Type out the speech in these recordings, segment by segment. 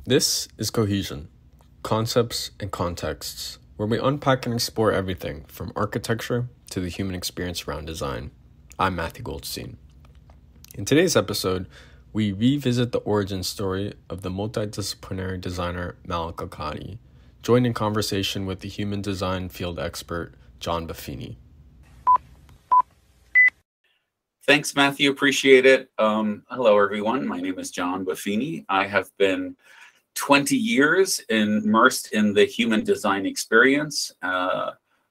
This is Cohesion Concepts and Contexts, where we unpack and explore everything from architecture to the human experience around design. I'm Matthew Goldstein. In today's episode, we revisit the origin story of the multi-disciplinary designer Malek Alqadi, joined in conversation with the human design field expert John Buffini. Thanks, Matthew. Appreciate it. Hello, everyone. My name is John Buffini. I have been 20 years immersed in the human design experience.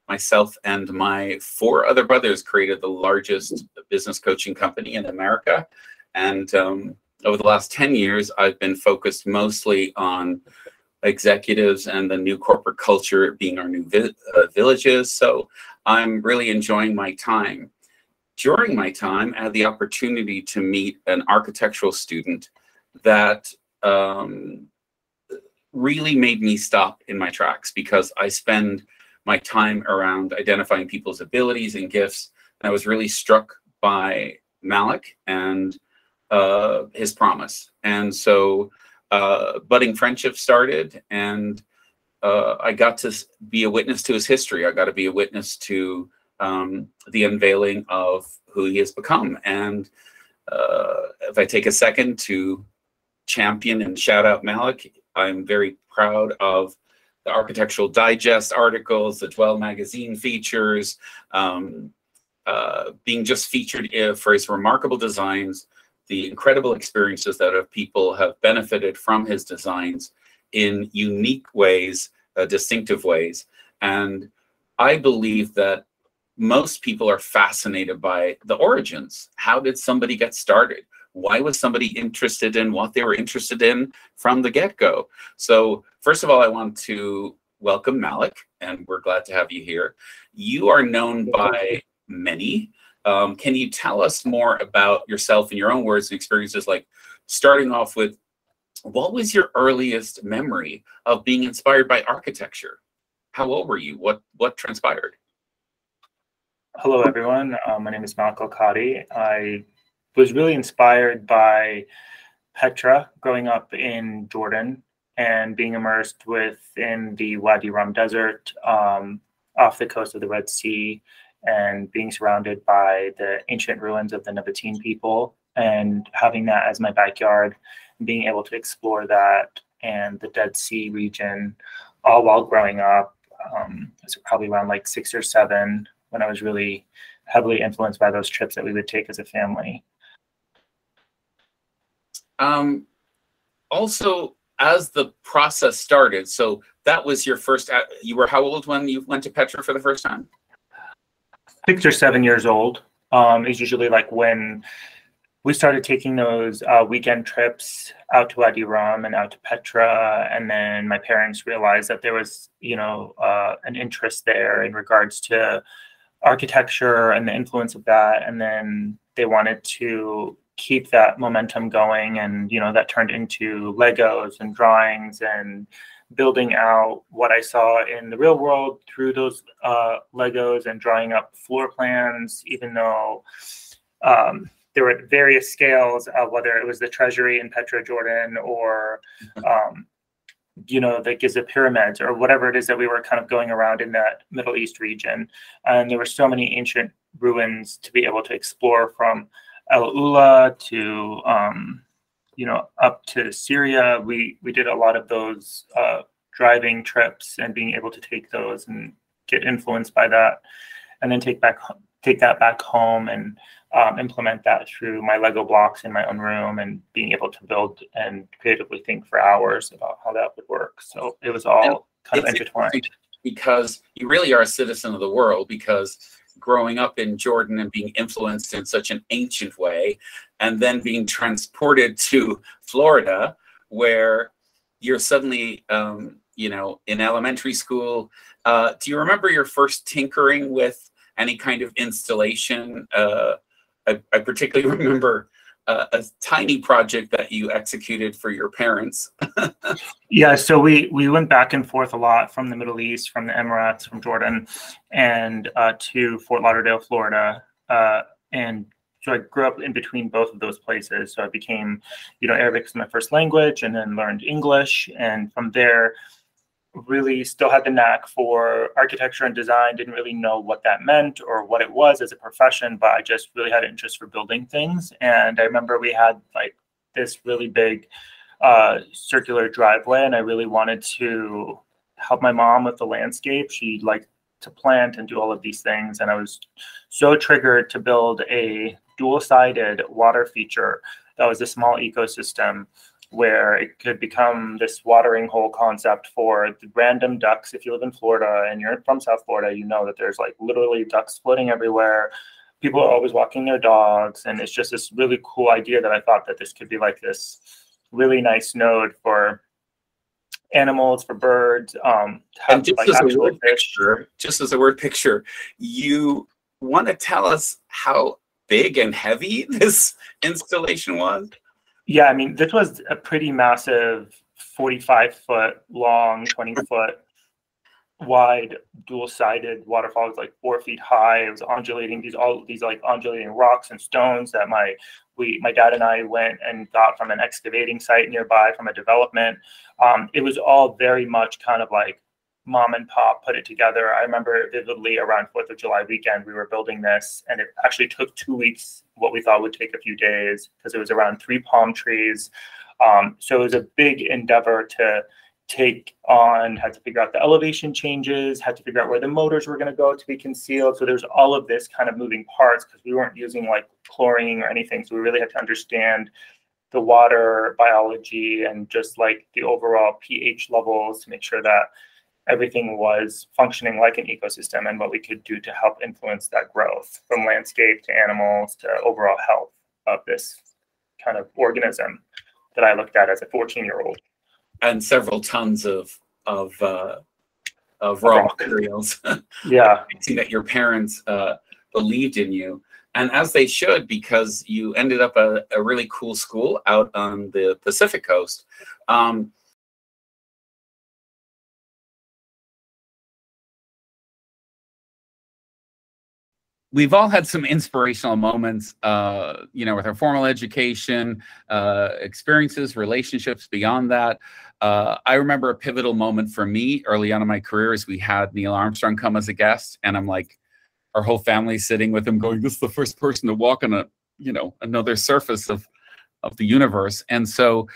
Myself and my 4 other brothers created the largest business coaching company in America. And over the last 10 years, I've been focused mostly on executives and the new corporate culture being our new villages. So I'm really enjoying my time. During my time, I had the opportunity to meet an architectural student that really made me stop in my tracks, because I spend my time around identifying people's abilities and gifts. And I was really struck by Malek and his promise. And so budding friendship started, and I got to be a witness to his history. I got to be a witness to the unveiling of who he has become. And if I take a second to champion and shout out Malek, I'm very proud of the Architectural Digest articles, the Dwell magazine features, being just featured for his remarkable designs, the incredible experiences that people have benefited from his designs in unique ways, distinctive ways. And I believe that most people are fascinated by the origins. How did somebody get started? Why was somebody interested in what they were interested in from the get-go? So first of all, I want to welcome Malek, and we're glad to have you here. You are known by many. Can you tell us more about yourself in your own words and experiences, like starting off with, what was your earliest memory of being inspired by architecture? How old were you? What transpired? Hello, everyone. My name is Malek Alqadi. I was really inspired by Petra growing up in Jordan and being immersed within the Wadi Rum Desert off the coast of the Red Sea, and being surrounded by the ancient ruins of the Nabatean people, and having that as my backyard, and being able to explore that and the Dead Sea region all while growing up. I was probably around like 6 or 7 when I was really heavily influenced by those trips that we would take as a family. Also, as the process started, so that was your first, you were how old when you went to Petra for the first time? 6 or 7 years old is usually like when we started taking those weekend trips out to Wadi Rum and out to Petra. And then my parents realized that there was, an interest there in regards to architecture and the influence of that. And then they wanted to keep that momentum going. And, that turned into Legos and drawings and building out what I saw in the real world through those Legos, and drawing up floor plans, even though there were various scales, whether it was the treasury in Petra, Jordan, or the Giza pyramids, or whatever it is that we were kind of going around in that Middle East region. And there were so many ancient ruins to be able to explore, from El Ula to, up to Syria. We did a lot of those driving trips, and being able to take those and get influenced by that, and then take that back home and implement that through my Lego blocks in my own room, and being able to build and creatively think for hours about how that would work. So it was all kind of intertwined. Because you really are a citizen of the world, because growing up in Jordan and being influenced in such an ancient way, and then being transported to Florida, where you're suddenly, in elementary school. Do you remember your first tinkering with any kind of installation? I particularly remember a tiny project that you executed for your parents. Yeah, so we went back and forth a lot from the Middle East, from the Emirates, from Jordan, and to Fort Lauderdale, Florida. And so I grew up in between both of those places. So I became, Arabic as my first language, and then learned English. And from there, really still had the knack for architecture and design. Didn't really know what that meant or what it was as a profession, but I just really had an interest for building things. And I remember we had like this really big circular driveway, and I really wanted to help my mom with the landscape. She liked to plant and do all of these things, and I was so triggered to build a dual-sided water feature that was a small ecosystem where it could become this watering hole concept for the random ducks. If you live in Florida and you're from South Florida, you know that there's like literally ducks floating everywhere. People are always walking their dogs, and it's just this really cool idea that I thought that this could be like this really nice node for animals, for birds. And just as a word picture, you want to tell us how big and heavy this installation was? Yeah, I mean, this was a pretty massive 45-foot long, 20-foot wide, dual-sided waterfall. It was like 4 feet high. It was undulating, all these like undulating rocks and stones that my dad and I went and got from an excavating site nearby from a development. It was all very much kind of like mom and pop put it together. I remember vividly around 4th of July weekend, we were building this, and it actually took 2 weeks, what we thought would take a few days, because it was around 3 palm trees. So it was a big endeavor to take on, had to figure out the elevation changes, had to figure out where the motors were going to go to be concealed. So there's all of this kind of moving parts, because we weren't using like chlorine or anything. So we really had to understand the water biology and just like the overall pH levels to make sure that everything was functioning like an ecosystem, and what we could do to help influence that growth from landscape to animals to overall health of this kind of organism that I looked at as a 14-year-old. And several tons of raw materials. Yeah. See that your parents believed in you, and as they should, because you ended up a really cool school out on the Pacific coast. We've all had some inspirational moments, with our formal education, experiences, relationships beyond that. I remember a pivotal moment for me early on in my career is we had Neil Armstrong come as a guest, and I'm like, our whole family sitting with him going, this is the first person to walk on another surface of the universe. And so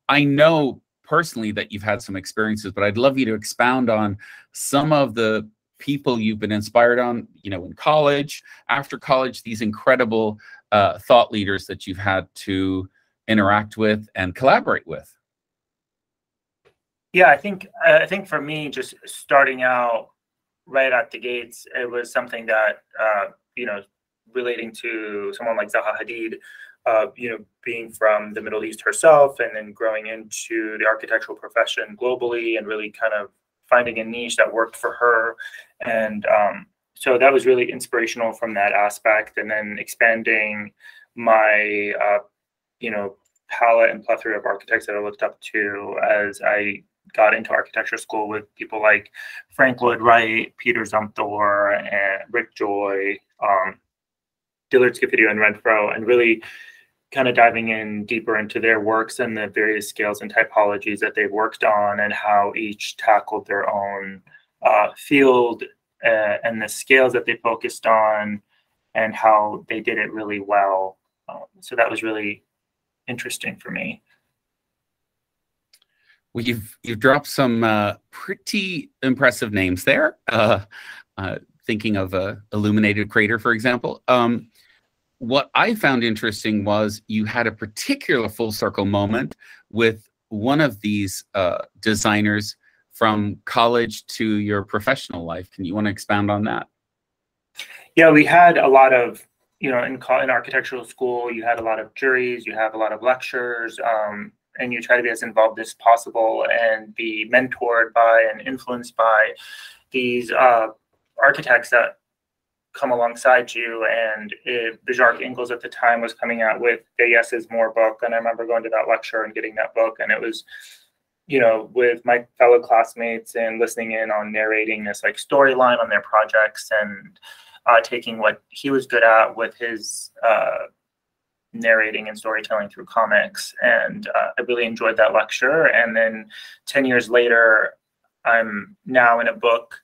I know personally that you've had some experiences, but I'd love you to expound on some of the people you've been inspired on, in college, after college, these incredible thought leaders that you've had to interact with and collaborate with. Yeah, I think for me, just starting out right at the gates, it was something that, relating to someone like Zaha Hadid, being from the Middle East herself, and then growing into the architectural profession globally, and really kind of finding a niche that worked for her. And so that was really inspirational from that aspect. And then expanding my, palette and plethora of architects that I looked up to as I got into architecture school, with people like Frank Lloyd Wright, Peter Zumthor, and Rick Joy, Dillard Scafidio, and Renfro, and really kind of diving in deeper into their works and the various scales and typologies that they've worked on, and how each tackled their own field and the scales that they focused on, and how they did it really well. So that was really interesting for me. Well, you've dropped some pretty impressive names there. Thinking of Illuminated Crater, for example. What I found interesting was you had a particular full circle moment with one of these designers from college to your professional life. Can you want to expound on that? Yeah, we had a lot of, in architectural school, you had a lot of juries, you have a lot of lectures, and you try to be as involved as possible and be mentored by and influenced by these architects that come alongside you. And Bjarke Ingels at the time was coming out with Yes' More book, and I remember going to that lecture and getting that book, and it was, with my fellow classmates and listening in on narrating this like storyline on their projects, and taking what he was good at with his narrating and storytelling through comics. And I really enjoyed that lecture. And then 10 years later, I'm now in a book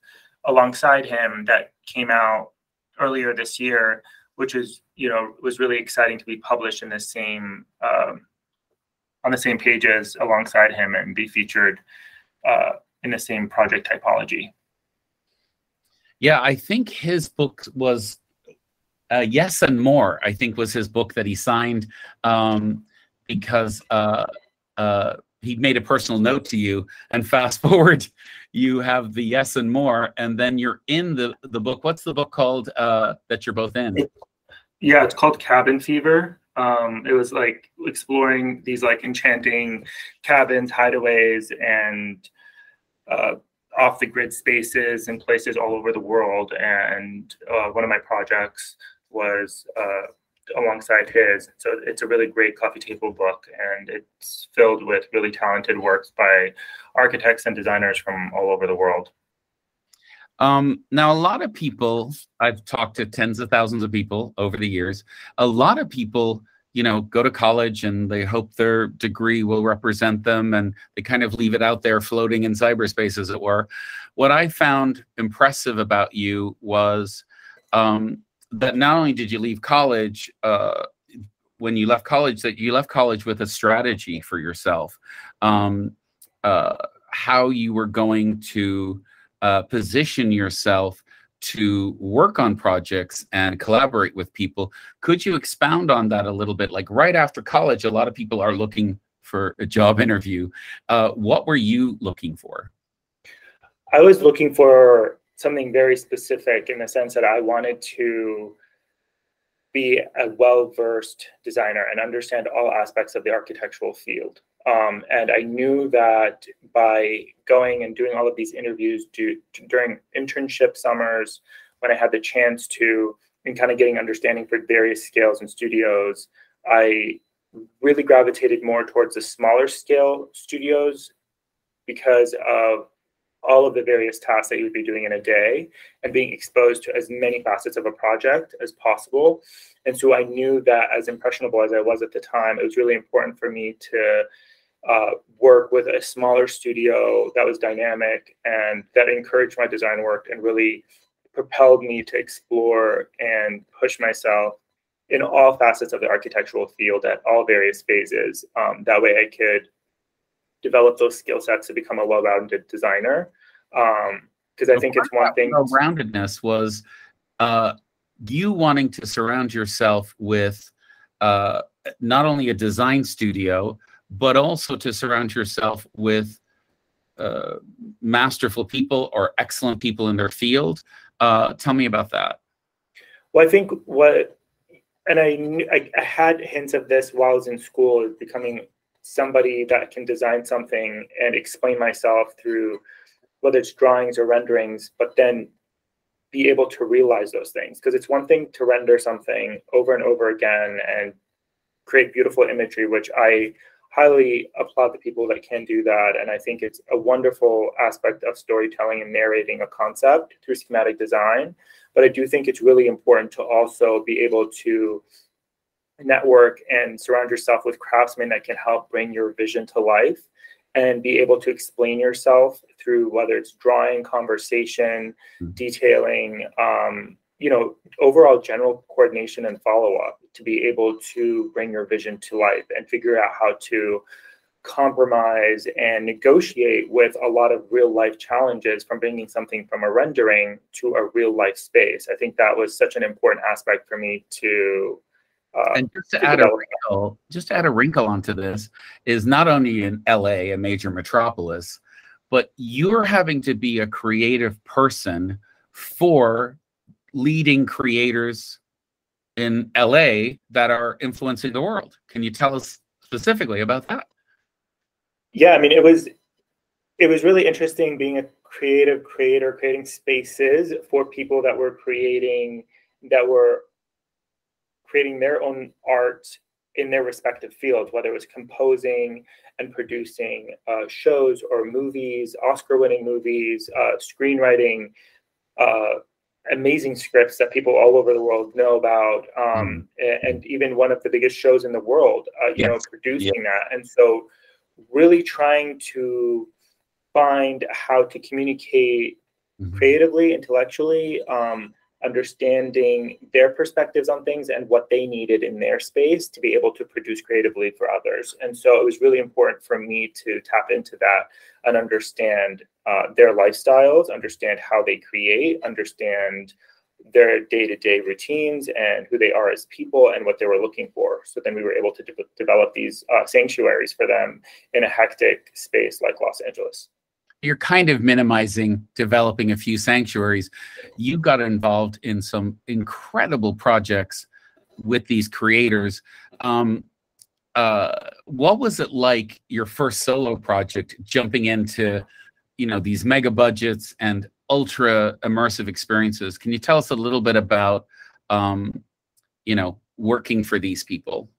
alongside him that came out earlier this year, which is, was really exciting to be published in the same, on the same pages alongside him and be featured in the same project typology. Yeah, I think his book was Yes and More, I think was his book that he signed because he made a personal note to you, and fast forward, you have the Yes and More, and then you're in the book. What's the book called that you're both in? Yeah, it's called Cabin Fever. It was like exploring these like enchanting cabins, hideaways, and off the grid spaces and places all over the world. And one of my projects was alongside his. So it's a really great coffee table book, and it's filled with really talented works by architects and designers from all over the world. Now, a lot of people, I've talked to tens of thousands of people over the years, a lot of people, go to college and they hope their degree will represent them, and they kind of leave it out there floating in cyberspace, as it were. What I found impressive about you was that not only did you leave college, when you left college, that you left college with a strategy for yourself, how you were going to position yourself to work on projects and collaborate with people. Could you expound on that a little bit? Like right after college, a lot of people are looking for a job interview. What were you looking for? I was looking for something very specific in the sense that I wanted to be a well-versed designer and understand all aspects of the architectural field. And I knew that by going and doing all of these interviews during internship summers, when I had the chance to, and kind of getting understanding for various scales and studios, I really gravitated more towards the smaller scale studios because of all of the various tasks that you would be doing in a day and being exposed to as many facets of a project as possible. And so I knew that, as impressionable as I was at the time, it was really important for me to work with a smaller studio that was dynamic and that encouraged my design work and really propelled me to explore and push myself in all facets of the architectural field at all various phases. That way I could develop those skill sets to become a well-rounded designer. Because I think it's one thing. Well-roundedness was you wanting to surround yourself with not only a design studio, but also to surround yourself with masterful people or excellent people in their field. Tell me about that. Well, I think I had hints of this while I was in school, becoming somebody that can design something and explain myself through whether it's drawings or renderings, but then be able to realize those things. Because it's one thing to render something over and over again and create beautiful imagery, which I highly applaud the people that can do that. And I think it's a wonderful aspect of storytelling and narrating a concept through schematic design. But I do think it's really important to also be able to network and surround yourself with craftsmen that can help bring your vision to life and be able to explain yourself through whether it's drawing, conversation, detailing, overall general coordination and follow-up to be able to bring your vision to life and figure out how to compromise and negotiate with a lot of real life challenges from bringing something from a rendering to a real life space. I think that was such an important aspect for me to and just to add a wrinkle onto this is not only in LA, a major metropolis, but you're having to be a creative person for leading creators in LA that are influencing the world. Can you tell us specifically about that? Yeah, I mean, it was really interesting being a creative creator, creating spaces for people that were creating their own art in their respective fields, whether it was composing and producing shows or movies, Oscar-winning movies, screenwriting, amazing scripts that people all over the world know about, and even one of the biggest shows in the world, producing that. And so really trying to find how to communicate creatively, intellectually, understanding their perspectives on things and what they needed in their space to be able to produce creatively for others. And so it was really important for me to tap into that and understand their lifestyles, understand how they create, understand their day-to-day routines and who they are as people and what they were looking for. So then we were able to develop these sanctuaries for them in a hectic space like Los Angeles. You're kind of minimizing developing a few sanctuaries. You got involved in some incredible projects with these creators. What was it like, your first solo project, jumping into, these mega budgets and ultra immersive experiences? Can you tell us a little bit about, working for these people?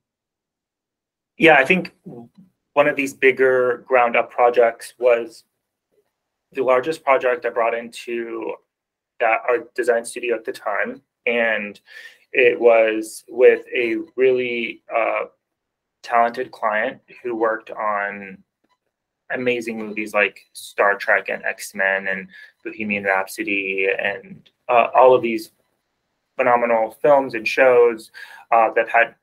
Yeah, I think one of these bigger ground up projects was the largest project I brought into our design studio at the time. And it was with a really talented client who worked on amazing movies like Star Trek and X-Men and Bohemian Rhapsody and all of these phenomenal films and shows that had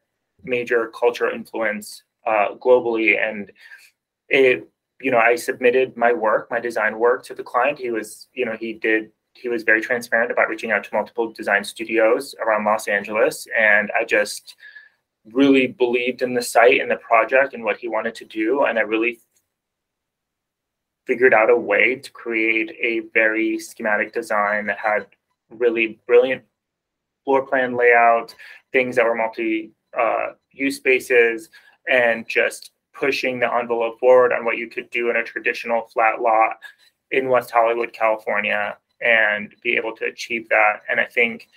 major cultural influence globally. And I submitted my work, my design work, to the client. He was very transparent about reaching out to multiple design studios around Los Angeles. And I just really believed in the site and the project and what he wanted to do. And I really figured out a way to create a very schematic design that had really brilliant floor plan layout, things that were multi-use spaces, and just pushing the envelope forward on what you could do in a traditional flat lot in West Hollywood, California, and be able to achieve that. And I think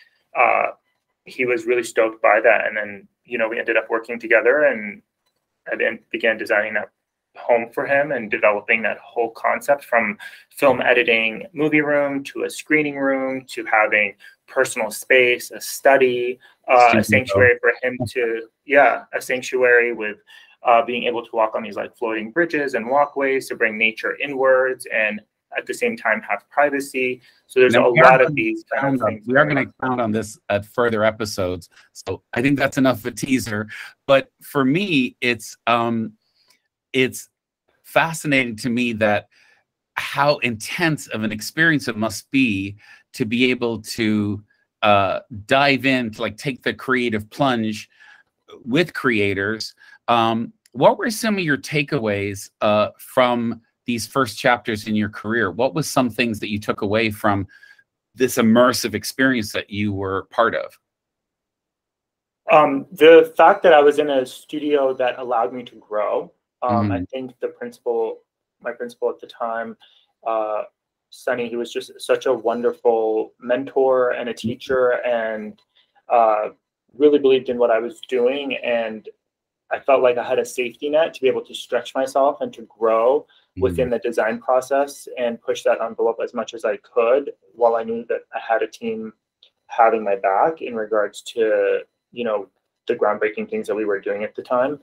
he was really stoked by that. And then, we ended up working together, and I then began designing that home for him and developing that whole concept, from film editing movie room to a screening room to having personal space, a study, a sanctuary for him a sanctuary with being able to walk on these like floating bridges and walkways to bring nature inwards and at the same time have privacy. So there's a lot of these kind of things. We are going to count on this at further episodes. So I think that's enough of a teaser. But for me, it's fascinating to me that how intense of an experience it must be to be able to dive in, to like take the creative plunge with creators. What were some of your takeaways from these first chapters in your career? What was some things that you took away from this immersive experience that you were part of? The fact that I was in a studio that allowed me to grow. I think my principal at the time, Sonny, he was just such a wonderful mentor and a teacher, and really believed in what I was doing. And I felt like I had a safety net to be able to stretch myself and to grow within the design process and push that envelope as much as I could, while I knew that I had a team having my back in regards to, the groundbreaking things that we were doing at the time.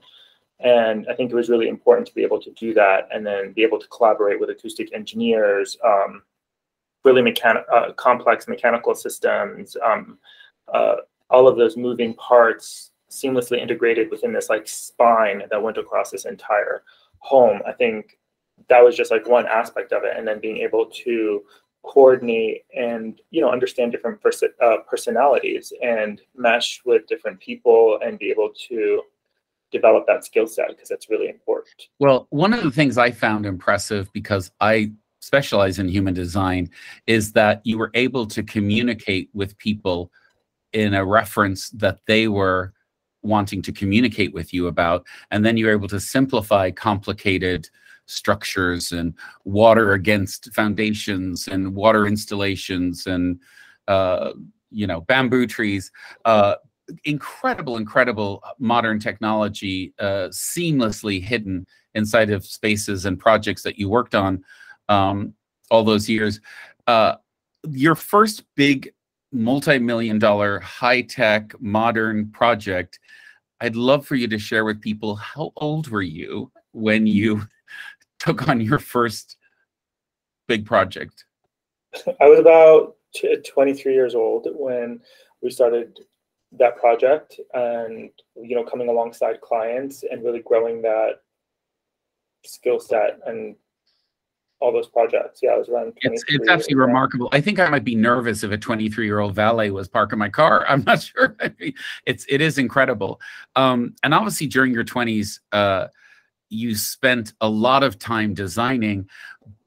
And I think it was really important to be able to do that, and then be able to collaborate with acoustic engineers, really complex mechanical systems, all of those moving parts seamlessly integrated within this like spine that went across this entire home. I think that was just like one aspect of it. And then being able to coordinate and, understand different personalities and mesh with different people and be able to develop that skill set, because that's really important. Well, one of the things I found impressive, because I specialize in human design, is that you were able to communicate with people in a reference that they were wanting to communicate with you about, and then you're able to simplify complicated structures and water against foundations and water installations and bamboo trees. Incredible modern technology seamlessly hidden inside of spaces and projects that you worked on all those years. Your first big multi-million-dollar, high-tech, modern project. I'd love for you to share with people, how old were you when you took on your first big project? I was about 23 years old when we started that project, and coming alongside clients and really growing that skill set and all those projects. Yeah, I was around 23. It's absolutely remarkable. I think I might be nervous if a 23-year-old valet was parking my car. I'm not sure. It is incredible. And obviously during your 20s, you spent a lot of time designing.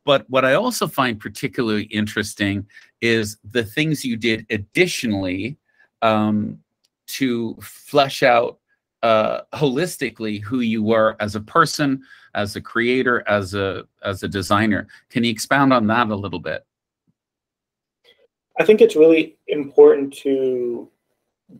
But what I also find particularly interesting is the things you did additionally to flesh out holistically who you were as a person, as a creator, as a designer. Can you expound on that a little bit? I think it's really important to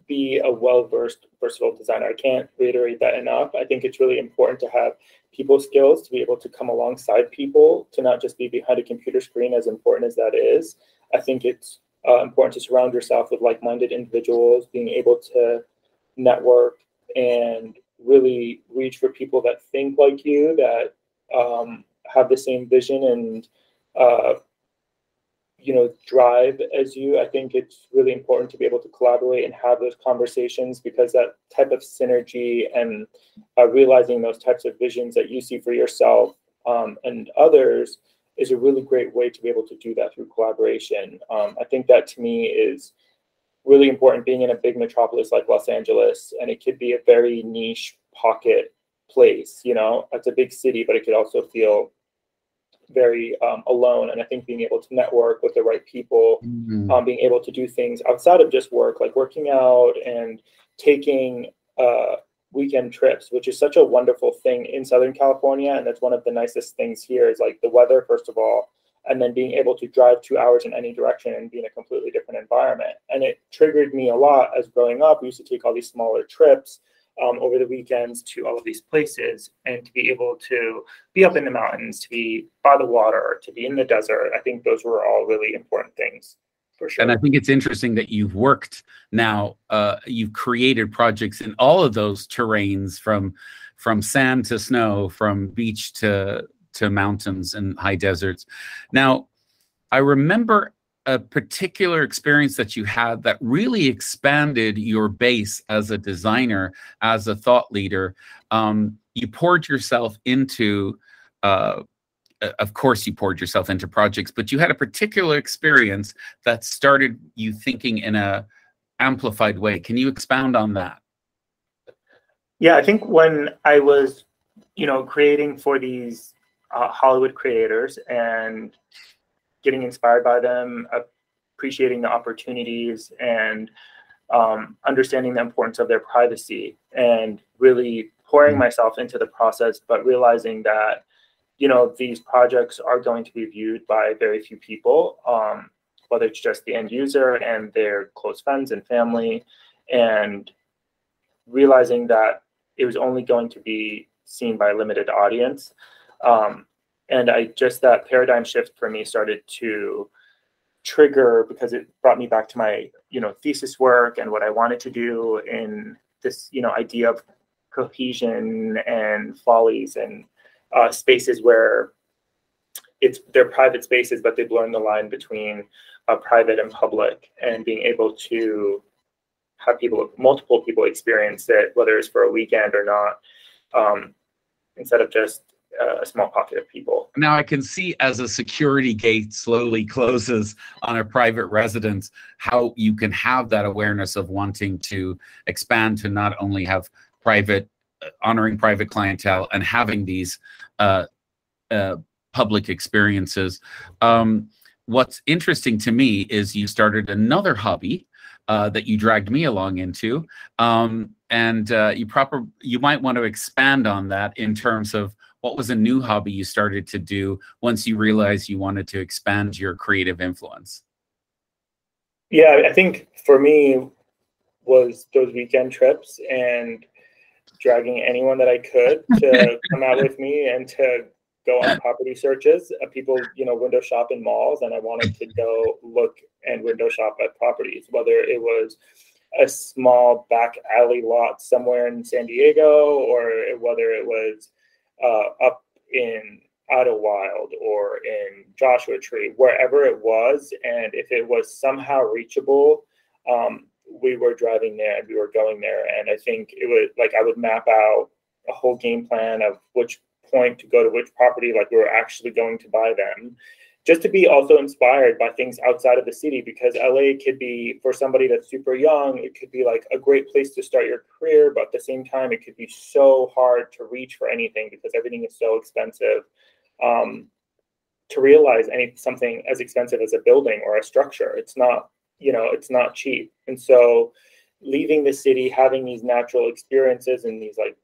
be a well-versed, versatile designer. I can't reiterate that enough. I think it's really important to have people skills, to be able to come alongside people, to not just be behind a computer screen, as important as that is. I think it's important to surround yourself with like-minded individuals, being able to network and really reach for people that think like you, that have the same vision and drive as you. I think it's really important to be able to collaborate and have those conversations, because that type of synergy and realizing those types of visions that you see for yourself and others is a really great way to be able to do that through collaboration. I think that to me is really important, being in a big metropolis like Los Angeles, and it could be a very niche pocket place. It's a big city, but it could also feel very alone. And I think being able to network with the right people, being able to do things outside of just work, like working out and taking weekend trips, which is such a wonderful thing in Southern California. And that's one of the nicest things here, is like the weather, first of all, and then being able to drive 2 hours in any direction and be in a completely different environment. And it triggered me a lot as growing up. We used to take all these smaller trips over the weekends to all of these places, and to be able to be up in the mountains, to be by the water, to be in the desert. I think those were all really important things, for sure. And I think it's interesting that you've worked now, you've created projects in all of those terrains, from sand to snow, from beach to mountains and high deserts. Now, I remember a particular experience that you had that really expanded your base as a designer, as a thought leader. You poured yourself into, of course you poured yourself into projects, but you had a particular experience that started you thinking in a amplified way. Can you expound on that? Yeah, I think when I was, creating for these Hollywood creators and getting inspired by them, appreciating the opportunities, and understanding the importance of their privacy, and really pouring myself into the process, but realizing that, these projects are going to be viewed by very few people, whether it's just the end user and their close friends and family, and realizing that it was only going to be seen by a limited audience. And that paradigm shift for me started to trigger, because it brought me back to my, thesis work and what I wanted to do in this, idea of cohesion and follies, and spaces where they're private spaces, but they blur the line between private and public, and being able to have multiple people experience it, whether it's for a weekend or not, instead of just a small pocket of people. Now I can see, as a security gate slowly closes on a private residence, how you can have that awareness of wanting to expand to not only have honoring private clientele and having these public experiences. What's interesting to me is you started another hobby that you dragged me along into, and you might want to expand on that in terms of what was a new hobby you started to do once you realized you wanted to expand your creative influence? Yeah, I think for me was those weekend trips, and dragging anyone that I could to come out with me, and to go on property searches. People, window shop in malls, and I wanted to go look and window shop at properties, whether it was a small back alley lot somewhere in San Diego, or whether it was up in Idlewild or in Joshua Tree, wherever it was. And if it was somehow reachable, we were driving there and we were going there. And I think it was like I would map out a whole game plan of which point to go to which property, like we were actually going to buy them, just to be also inspired by things outside of the city, because LA could be, for somebody that's super young, it could be like a great place to start your career, but at the same time, it could be so hard to reach for anything because everything is so expensive. To realize something as expensive as a building or a structure, it's not cheap. And so leaving the city, having these natural experiences and these like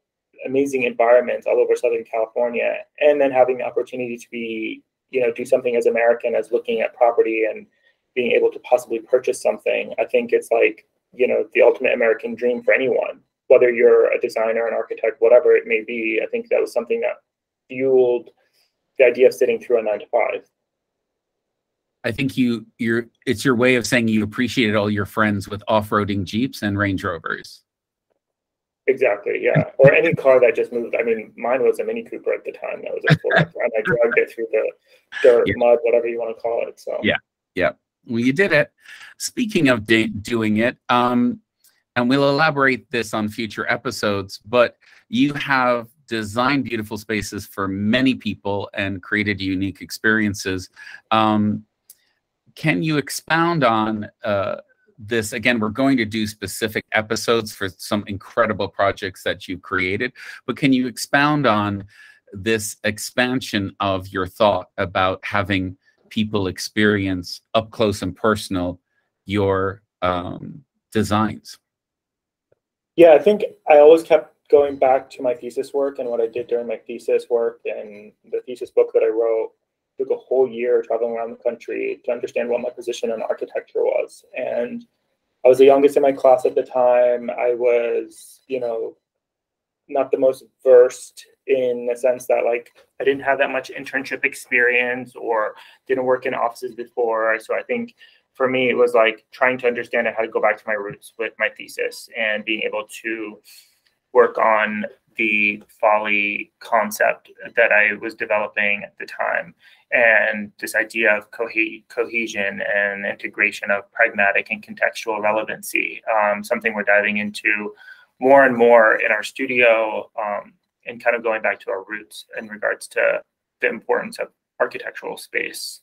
amazing environments all over Southern California, and then having the opportunity to be, do something as American as looking at property and being able to possibly purchase something. I think it's like, the ultimate American dream for anyone, whether you're a designer, an architect, whatever it may be. I think that was something that fueled the idea of sitting through a 9-to-5. I think it's your way of saying you appreciated all your friends with off-roading Jeeps and Range Rovers. Exactly, yeah. Or any car that just moved. I mean, mine was a Mini Cooper at the time. That was a full and I dragged it through the dirt, mud, whatever you want to call it. So yeah. Well, you did it. Speaking of doing it, and we'll elaborate this on future episodes, but you have designed beautiful spaces for many people and created unique experiences. Can you expound on this? Again, we're going to do specific episodes for some incredible projects that you've created, but can you expound on this expansion of your thought about having people experience up close and personal your designs? Yeah, I think I always kept going back to my thesis work and what I did during my thesis work, and the thesis book that I wrote took a whole year traveling around the country to understand what my position in architecture was. And I was the youngest in my class at the time. I was, not the most versed in the sense that like I didn't have that much internship experience or didn't work in offices before. So I think for me, it was like trying to understand how to go back to my roots with my thesis and being able to work on the folly concept that I was developing at the time, and this idea of cohesion and integration of pragmatic and contextual relevancy, something we're diving into more and more in our studio, and kind of going back to our roots in regards to the importance of architectural space.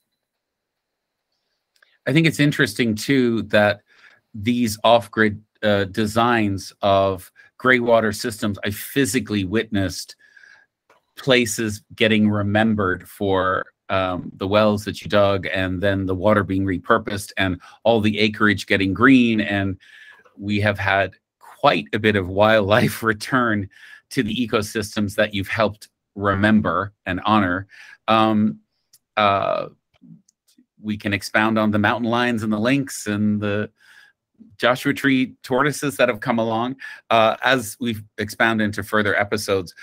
I think it's interesting too that these off-grid designs of gray water systems, I physically witnessed places getting remembered for the wells that you dug, and then the water being repurposed and all the acreage getting green. And we have had quite a bit of wildlife return to the ecosystems that you've helped remember and honor. We can expound on the mountain lions and the lynx and the Joshua Tree tortoises that have come along as we've expounded into further episodes.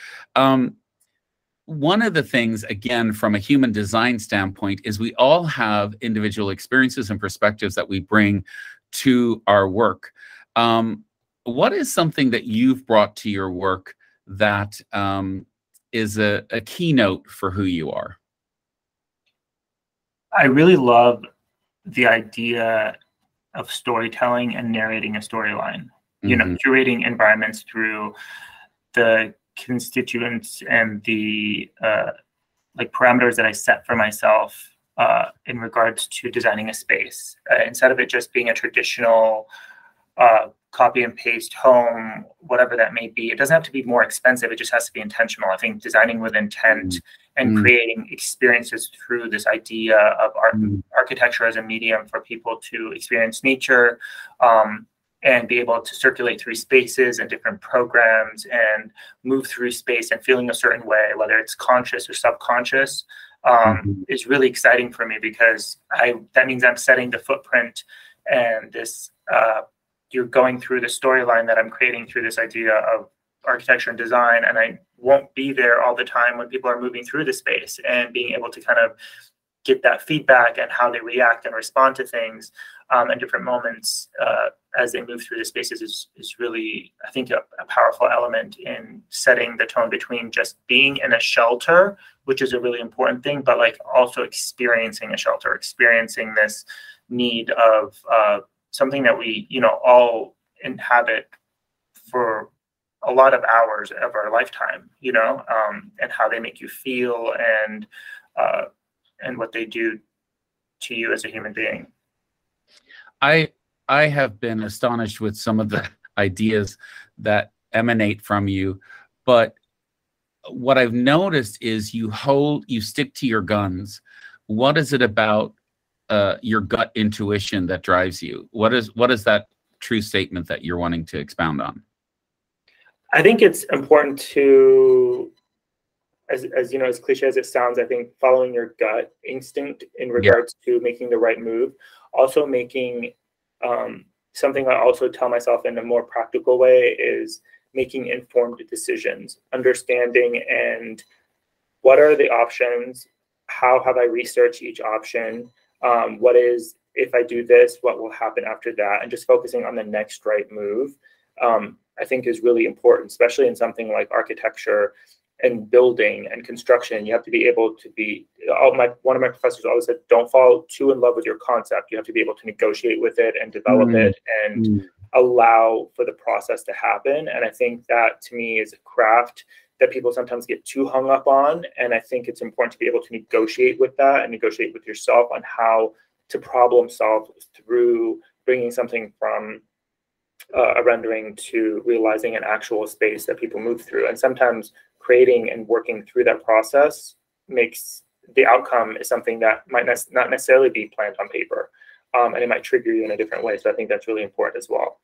One of the things, again, from a human design standpoint, is we all have individual experiences and perspectives that we bring to our work. What is something that you've brought to your work that is a keynote for who you are? I really love the idea of storytelling and narrating a storyline, curating environments through the constituents and the parameters that I set for myself in regards to designing a space, instead of it just being a traditional copy and paste home, whatever that may be. It doesn't have to be more expensive. It just has to be intentional. I think designing with intent and creating experiences through this idea of architecture as a medium for people to experience nature, and be able to circulate through spaces and different programs and move through space and feeling a certain way, whether it's conscious or subconscious, is really exciting for me, because that means I'm setting the footprint, and this you're going through the storyline that I'm creating through this idea of architecture and design, and I won't be there all the time when people are moving through the space, and being able to kind of get that feedback and how they react and respond to things in different moments as they move through the spaces is really, I think, a powerful element in setting the tone between just being in a shelter, which is a really important thing, but like also experiencing a shelter, experiencing this need of something that we, all inhabit for a lot of hours of our lifetime, and how they make you feel and what they do to you as a human being. I have been astonished with some of the ideas that emanate from you, but what I've noticed is you stick to your guns. What is it about your gut intuition that drives you? What is that true statement that you're wanting to expound on? I think it's important to, as cliche as it sounds, I think following your gut instinct in regards to making the right move, also making something I also tell myself in a more practical way is making informed decisions, understanding and what are the options, how have I researched each option, what is, if I do this, what will happen after that, and just focusing on the next right move, I think is really important, especially in something like architecture and building and construction. You have to be able to be, one of my professors always said, don't fall too in love with your concept. You have to be able to negotiate with it and develop it and allow for the process to happen. And I think that to me is a craft that people sometimes get too hung up on. And I think it's important to be able to negotiate with that and negotiate with yourself on how to problem solve through bringing something from a rendering to realizing an actual space that people move through. And sometimes creating and working through that process makes the outcome is something that might not necessarily be planned on paper. And it might trigger you in a different way. So I think that's really important as well.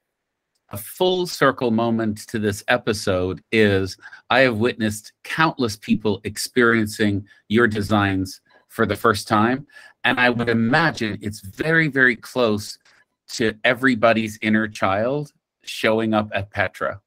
A full circle moment to this episode is I have witnessed countless people experiencing your designs for the first time. And I would imagine it's very, very close to everybody's inner child showing up at Petra,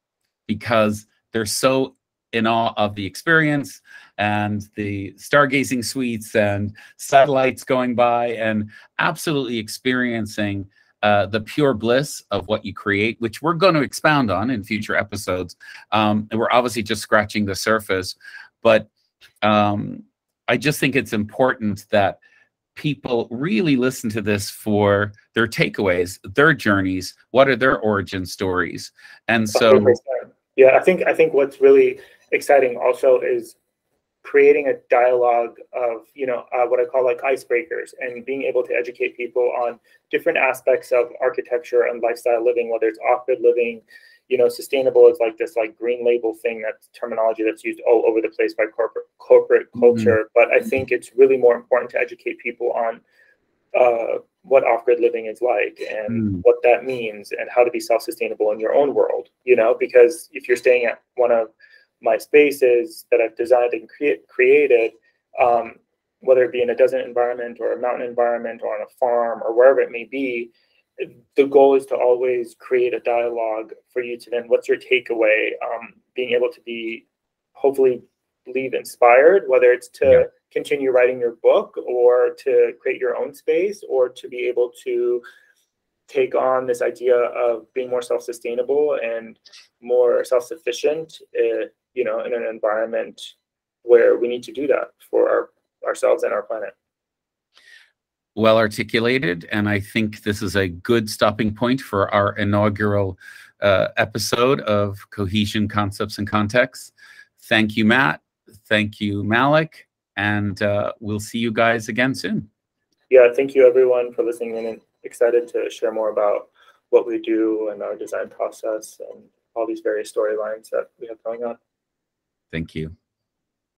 because they're so in awe of the experience and the stargazing suites and satellites going by and absolutely experiencing the pure bliss of what you create, which we're going to expound on in future episodes. And we're obviously just scratching the surface, but I just think it's important that people really listen to this for their takeaways, their journeys, what are their origin stories. And so 100%. Yeah, I think what's really exciting also is creating a dialogue of, what I call like icebreakers, and being able to educate people on different aspects of architecture and lifestyle living, whether it's off-grid living, sustainable is like this like green label thing, that's terminology that's used all over the place by corporate culture. But I think it's really more important to educate people on what off-grid living is like and what that means and how to be self-sustainable in your own world, because if you're staying at one of my spaces that I've designed and created, whether it be in a desert environment or a mountain environment or on a farm or wherever it may be, the goal is to always create a dialogue for you to then, what's your takeaway? Being able to be, hopefully, leave inspired, whether it's to continue writing your book or to create your own space or to be able to take on this idea of being more self-sustainable and more self-sufficient, in an environment where we need to do that for ourselves and our planet. Well articulated, and I think this is a good stopping point for our inaugural episode of Cohesion Concepts and Contexts. Thank you, Matt. Thank you, Malek, and we'll see you guys again soon. Yeah, thank you everyone for listening in, and excited to share more about what we do and our design process and all these various storylines that we have going on. Thank you.